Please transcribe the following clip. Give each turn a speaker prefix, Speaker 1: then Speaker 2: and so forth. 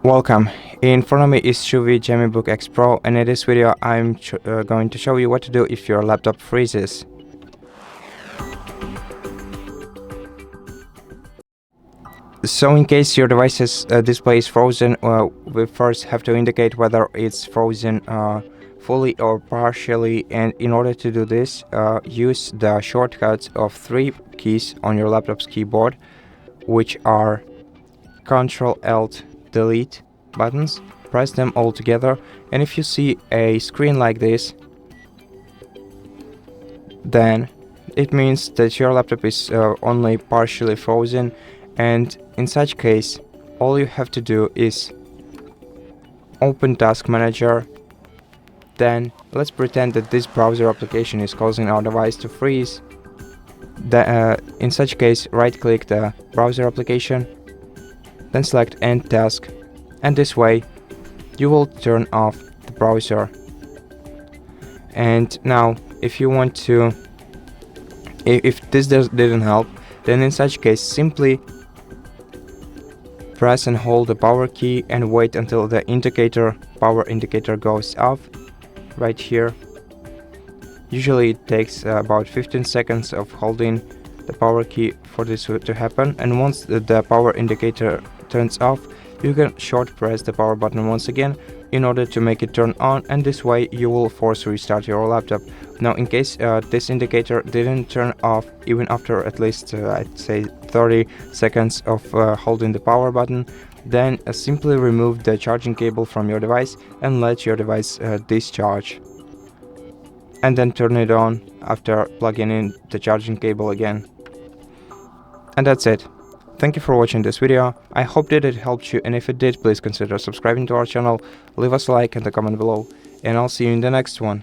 Speaker 1: Welcome. In front of me is CHUWI GemiBook X Pro, and in this video I'm going to show you what to do if your laptop freezes. So in case your device's display is frozen, we first have to indicate whether it's frozen fully or partially, and in order to do this, use the shortcuts of 3 keys on your laptop's keyboard, which are Ctrl Alt Delete buttons. Press them all together, and if you see a screen like this, then it means that your laptop is only partially frozen, and in such case all you have to do is open Task Manager. Then let's pretend that this browser application is causing our device to freeze. In such case, right click the browser application, then select End Task, and this way you will turn off the browser. And now if you want to, if this didn't help, then in such case simply press and hold the power key and wait until the power indicator goes off right here. Usually it takes about 15 seconds of holding the power key for this to happen, and once the power indicator turns off, you can short press the power button once again in order to make it turn on, and this way you will force restart your laptop. Now in case this indicator didn't turn off even after at least I'd say 30 seconds of holding the power button, then simply remove the charging cable from your device and let your device discharge, and then turn it on after plugging in the charging cable again. And that's it. Thank you for watching this video. I hope that it helped you, and if it did, please consider subscribing to our channel, leave us a like and a comment below, and I'll see you in the next one.